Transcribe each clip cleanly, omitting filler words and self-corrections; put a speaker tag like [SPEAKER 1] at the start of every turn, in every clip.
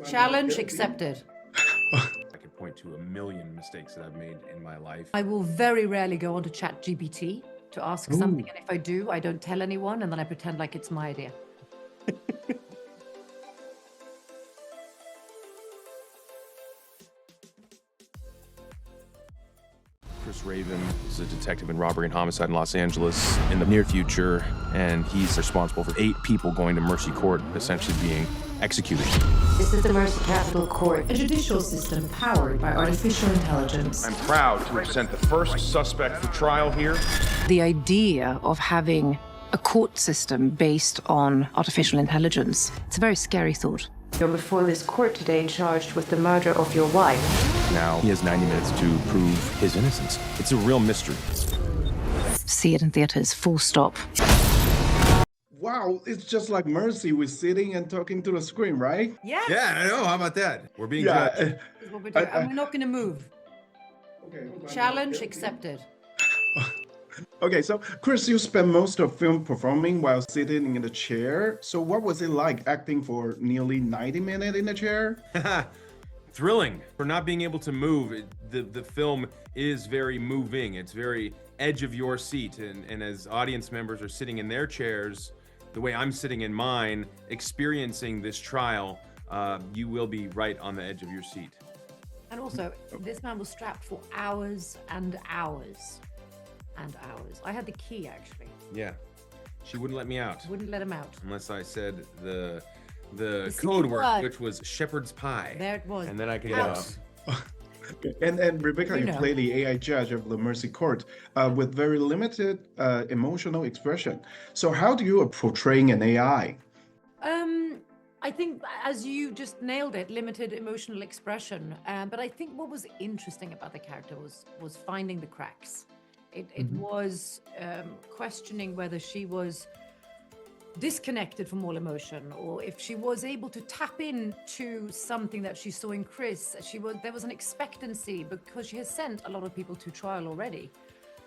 [SPEAKER 1] Challenge accepted.
[SPEAKER 2] I could point to a million mistakes that I've made in my life.
[SPEAKER 1] I will very rarely go onto ChatGPT to ask something, and if I do, I don't tell anyone, and then I pretend like it's my idea.
[SPEAKER 2] Chris Raven is a detective in robbery and homicide in Los Angeles in the near future, and he's responsible for 8 people going to Mercy Court, essentially being executed.
[SPEAKER 1] This is the Mercy Capital Court, a judicial system powered by artificial intelligence.
[SPEAKER 2] I'm proud to present the first suspect for trial here.
[SPEAKER 1] The idea of having a court system based on artificial intelligence, it's a very scary thought. You're before this court today charged with the murder of your wife.
[SPEAKER 2] Now he has 90 minutes to prove his innocence. It's a real mystery.
[SPEAKER 1] See it in theaters, full stop.
[SPEAKER 3] Wow, it's just like Mercy. We're sitting and talking to the screen, right?
[SPEAKER 1] Yeah.
[SPEAKER 2] Yeah, I know. How about that? We're being judged.
[SPEAKER 1] This is what we're doing. And we're not going to move.
[SPEAKER 3] Okay.
[SPEAKER 1] Challenge accepted.
[SPEAKER 3] Okay, so Chris, you spent most of film performing while sitting in the chair. So what was it like acting for nearly 90 minutes in the chair?
[SPEAKER 2] Thrilling. For not being able to move, the film is very moving. It's very edge of your seat. And as audience members are sitting in their chairs, the way I'm sitting in mine, experiencing this trial, you will be right on the edge of your seat.
[SPEAKER 1] And also, this man was strapped for hours and hours and hours. I had the key, actually.
[SPEAKER 2] Yeah. She wouldn't let me out.
[SPEAKER 1] Wouldn't let him out.
[SPEAKER 2] Unless I said the code
[SPEAKER 1] secret
[SPEAKER 2] word,
[SPEAKER 1] word.
[SPEAKER 2] which was shepherd's pie.
[SPEAKER 1] There it was.
[SPEAKER 2] And then I could
[SPEAKER 1] Out.
[SPEAKER 3] And Rebecca, you
[SPEAKER 1] know.
[SPEAKER 3] play the AI judge of the Mercy Court with very limited emotional expression. So how do you portraying an AI?
[SPEAKER 1] I think, as you just nailed it, limited emotional expression. But I think what was interesting about the character was finding the cracks. It was questioning whether she was disconnected from all emotion, or if she was able to tap into something that she saw in Chris. There was an expectancy because she has sent a lot of people to trial already.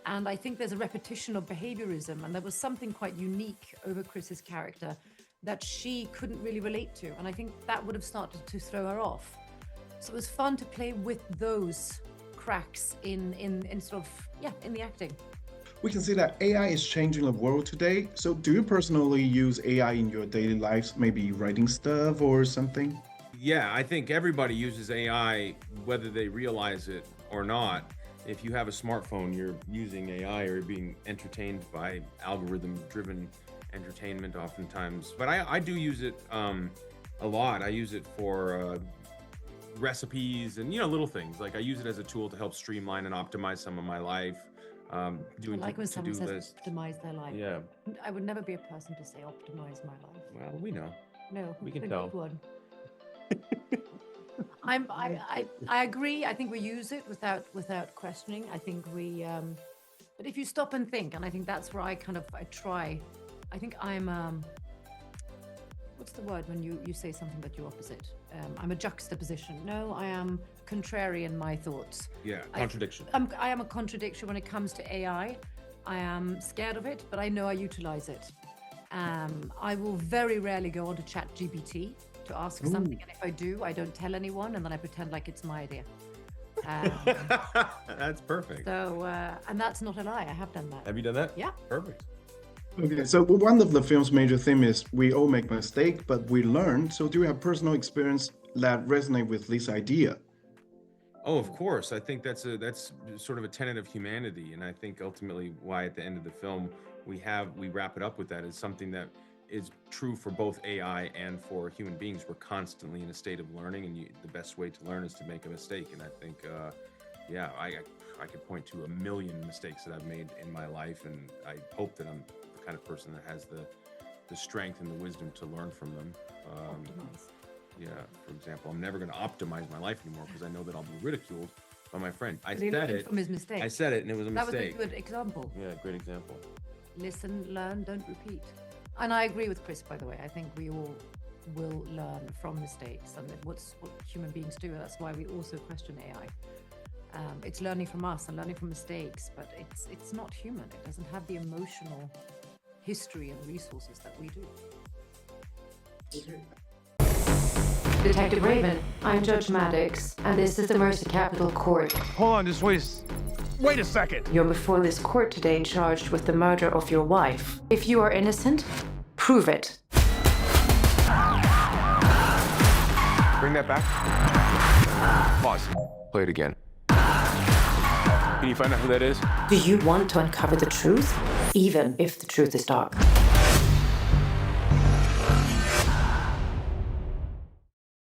[SPEAKER 1] And I think there's a repetition of behaviorism, and there was something quite unique over Chris's character that she couldn't really relate to. And I think that would have started to throw her off. So it was fun to play with those cracks in the acting.
[SPEAKER 3] We can see that AI is changing the world today. So do you personally use AI in your daily lives, maybe writing stuff or something?
[SPEAKER 2] Yeah, I think everybody uses AI, whether they realize it or not. If you have a smartphone, you're using AI or being entertained by algorithm-driven entertainment oftentimes. But I do use it a lot. I use it for recipes and little things. Like I use it as a tool to help streamline and optimize some of my life. Doing
[SPEAKER 1] I like when
[SPEAKER 2] to-do
[SPEAKER 1] someone
[SPEAKER 2] lists.
[SPEAKER 1] says optimize their life.
[SPEAKER 2] Yeah.
[SPEAKER 1] I would never be a person to say optimize my life.
[SPEAKER 2] Well, we know.
[SPEAKER 1] No,
[SPEAKER 2] We can
[SPEAKER 1] the
[SPEAKER 2] tell.
[SPEAKER 1] good one. I agree. I think we use it without questioning. I think we, but if you stop and think, and I think that's where I try. I think I'm what's the word when you say something that you're opposite? I'm a juxtaposition. No, I am contrary in my thoughts.
[SPEAKER 2] Yeah, contradiction.
[SPEAKER 1] I am a contradiction when it comes to AI. I am scared of it, but I know I utilize it. I will very rarely go onto ChatGPT to ask something, and if I do, I don't tell anyone, and then I pretend like it's my idea.
[SPEAKER 2] That's perfect.
[SPEAKER 1] So, and that's not a lie. I have done that.
[SPEAKER 2] Have you done that?
[SPEAKER 1] Yeah.
[SPEAKER 2] Perfect.
[SPEAKER 3] Okay, so one of the film's major theme is we all make mistakes, but we learn. So do you have personal experience that resonate with this idea?
[SPEAKER 2] Oh, of course. I think that's sort of a tenet of humanity, and I think ultimately why at the end of the film we wrap it up with that is something that is true for both AI and for human beings. We're constantly in a state of learning, and the best way to learn is to make a mistake. And I think, I could point to a million mistakes that I've made in my life, and I hope that I'm the kind of person that has the strength and the wisdom to learn from them.
[SPEAKER 1] Optimize.
[SPEAKER 2] Yeah, for example, I'm never going to optimize my life anymore because I know that I'll be ridiculed by my friend. I
[SPEAKER 1] But he
[SPEAKER 2] said
[SPEAKER 1] learned
[SPEAKER 2] it.
[SPEAKER 1] from his mistake.
[SPEAKER 2] I said it, and it was a
[SPEAKER 1] That was
[SPEAKER 2] mistake.
[SPEAKER 1] a good example.
[SPEAKER 2] Yeah, great example.
[SPEAKER 1] Listen, learn, don't repeat. And I agree with Chris, by the way. I think we all will learn from mistakes, and what's what human beings do. That's why we also question AI. It's learning from us and learning from mistakes, but it's not human. It doesn't have the emotional history and resources that we do.
[SPEAKER 3] Okay.
[SPEAKER 1] Detective Raven, I'm Judge Maddox, and this is the Mercer Capital Court.
[SPEAKER 4] Hold on, just wait a second.
[SPEAKER 1] You're before this court today charged with the murder of your wife. If you are innocent, prove it.
[SPEAKER 4] Bring that back. Pause. Play it again. Can you find out who that is?
[SPEAKER 1] Do you want to uncover the truth, even if the truth is dark?